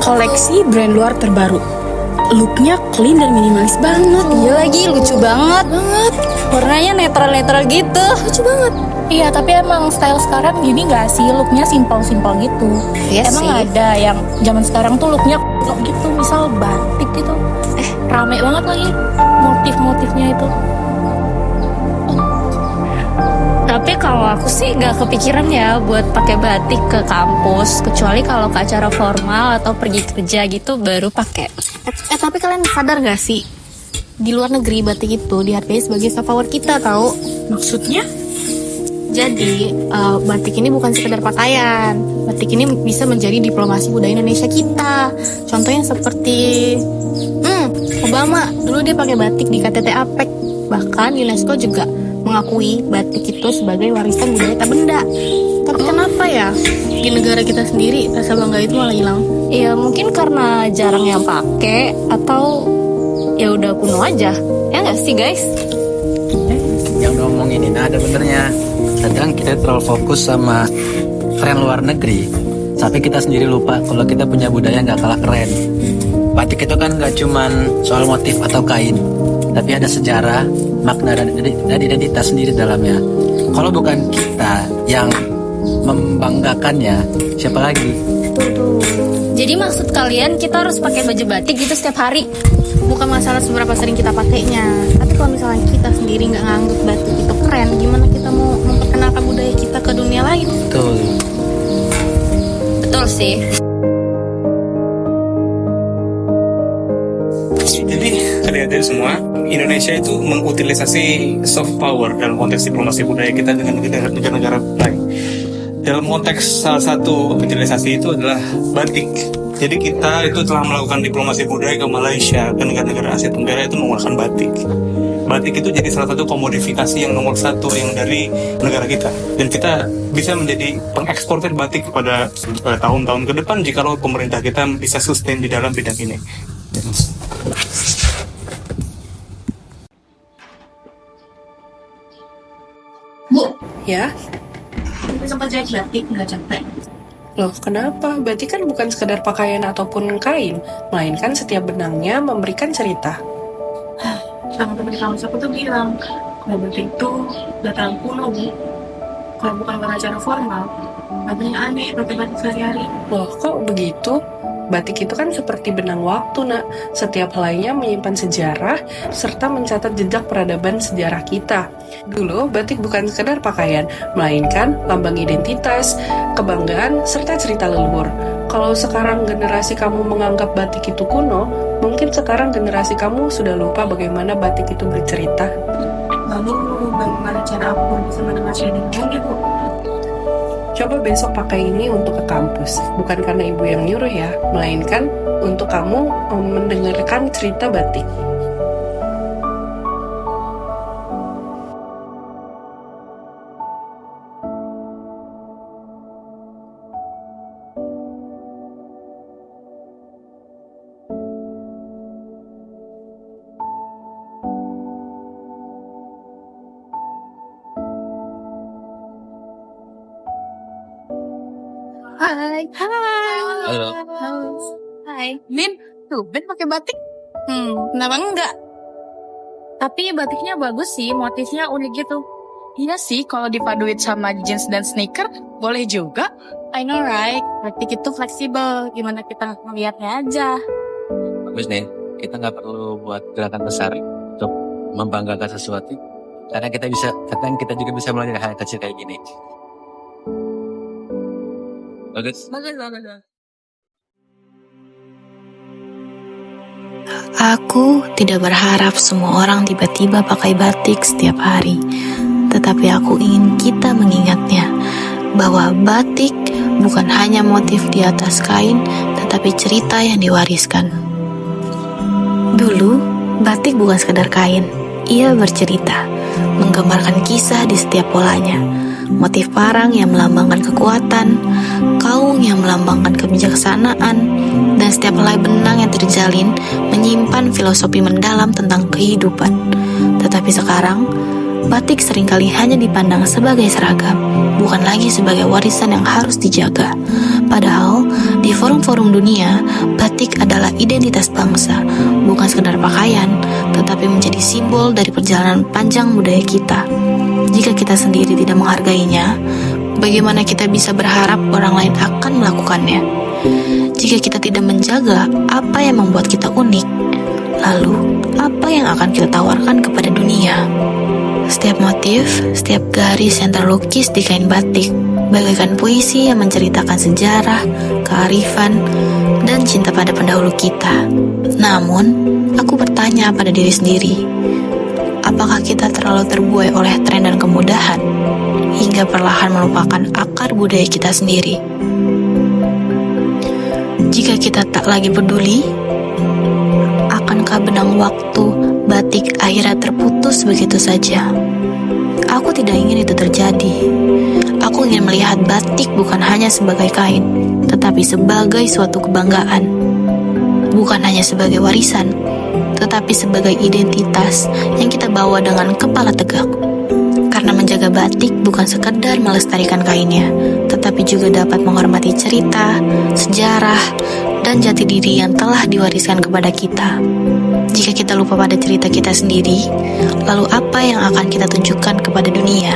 koleksi brand luar terbaru. Looknya clean dan minimalis banget. Iya lagi, lucu banget. Warnanya netral-netral gitu. Lucu banget. Iya, tapi emang style sekarang gini gak sih? Looknya simpel-simpel gitu. Iya Emang sih. ada yang zaman sekarang tuh looknya kok gitu, misal batik gitu. Rame banget lagi motif-motifnya itu. Tapi kalau aku sih nggak kepikiran ya buat pakai batik ke kampus, kecuali kalau ke acara formal atau pergi kerja gitu baru pakai. Tapi kalian sadar gak sih? Di luar negeri batik itu dihargai sebagai soft power kita, tahu? Maksudnya? Jadi, batik ini bukan sekedar pakaian. Batik ini bisa menjadi diplomasi budaya Indonesia kita. Contohnya seperti Obama, dulu dia pakai batik di KTT APEC. Bahkan UNESCO juga mengakui batik itu sebagai warisan budaya tak benda. Tapi kenapa ya di negara kita sendiri rasa bangga itu malah hilang? Ya mungkin karena jarang yang pakai atau ya udah kuno aja. Ya nggak sih guys? Yang ngomongin ini ada benernya. Kadang kita terlalu fokus sama tren luar negeri, tapi kita sendiri lupa kalau kita punya budaya nggak kalah keren. Batik itu kan nggak cuman soal motif atau kain, tapi ada sejarah, makna dan identitas sendiri dalamnya. Kalau bukan kita yang membanggakannya, siapa lagi? Jadi maksud kalian kita harus pakai baju batik gitu setiap hari? Bukan masalah seberapa sering kita pakainya, tapi kalau misalnya kita sendiri nggak nganggep batik itu keren, gimana kita mau memperkenalkan budaya kita ke dunia lain? Betul. Betul sih. Jadi adik-adik semua, Indonesia itu mengutilisasi soft power dalam konteks diplomasi budaya kita dengan negara-negara lain. Dalam konteks salah satu utilisasi itu adalah batik. Jadi kita itu telah melakukan diplomasi budaya ke Malaysia, ke negara-negara Asia Tenggara itu menggunakan batik. Batik itu jadi salah satu komodifikasi yang nomor satu yang dari negara kita. Dan kita bisa menjadi pengeksportir batik pada tahun-tahun ke depan jikalau pemerintah kita bisa sustain di dalam bidang ini. Bu, Ya, sempat jahit batik nggak capek? loh kenapa? Batik kan bukan sekedar pakaian ataupun kain, melainkan setiap benangnya memberikan cerita. Sama temen kamu aku tuh bilang kalau batik itu udah terlalu kuno, Bu. Kalau bukan buat acara formal, batiknya aneh pakai batik sehari-hari. Loh kok begitu? Batik itu kan seperti benang waktu, nak. Setiap helainya menyimpan sejarah, serta mencatat jejak peradaban sejarah kita. Dulu, batik bukan sekedar pakaian, melainkan lambang identitas, kebanggaan, serta cerita leluhur. Kalau sekarang generasi kamu menganggap batik itu kuno, mungkin sekarang generasi kamu sudah lupa bagaimana batik itu bercerita. Lalu bagaimana cara aku bisa mendengar ini, Bu? Coba besok pakai ini untuk ke kampus. Bukan karena ibu yang nyuruh ya, melainkan untuk kamu mendengarkan cerita batik. Hai. Halo. Hai. Min, tuh Ben pakai batik. Kenapa enggak? Tapi batiknya bagus sih, motifnya unik gitu. Iya sih, kalau dipaduin sama jeans dan sneaker, boleh juga. I know right, batik itu fleksibel. Gimana kita ngeliatnya aja. Bagus nih, kita nggak perlu buat gerakan besar untuk membanggakan sesuatu. Karena kita juga bisa mulai dari hal kecil kayak gini. Bagus. Aku tidak berharap semua orang tiba-tiba pakai batik setiap hari. Tetapi aku ingin kita mengingatnya bahwa batik bukan hanya motif di atas kain, tetapi cerita yang diwariskan. Dulu, batik bukan sekedar kain. Ia bercerita, menggambarkan kisah di setiap polanya. Motif parang yang melambangkan kekuatan, kaung yang melambangkan kebijaksanaan, dan setiap helai benang yang terjalin menyimpan filosofi mendalam tentang kehidupan. Tetapi sekarang, batik seringkali hanya dipandang sebagai seragam, bukan lagi sebagai warisan yang harus dijaga. Padahal, di forum-forum dunia, batik adalah identitas bangsa, bukan sekedar pakaian, tetapi menjadi simbol dari perjalanan panjang budaya kita. Jika kita sendiri tidak menghargainya, bagaimana kita bisa berharap orang lain akan melakukannya? Jika kita tidak menjaga apa yang membuat kita unik, lalu apa yang akan kita tawarkan kepada dunia? Setiap motif, setiap garis yang terlukis di kain batik bagaikan puisi yang menceritakan sejarah, kearifan, dan cinta pada pendahulu kita. Namun, aku bertanya pada diri sendiri, apakah kita terlalu terbuai oleh tren dan kemudahan hingga perlahan melupakan akar budaya kita sendiri? Jika kita tak lagi peduli, akankah benang waktu batik akhirnya terputus begitu saja? Aku tidak ingin itu terjadi. Aku ingin melihat batik bukan hanya sebagai kain, tetapi sebagai suatu kebanggaan. Bukan hanya sebagai warisan, tetapi sebagai identitas yang kita bawa dengan kepala tegak. Karena menjaga batik bukan sekedar melestarikan kainnya, tetapi juga dapat menghormati cerita, sejarah, dan jati diri yang telah diwariskan kepada kita. Jika kita lupa pada cerita kita sendiri, lalu apa yang akan kita tunjukkan kepada dunia?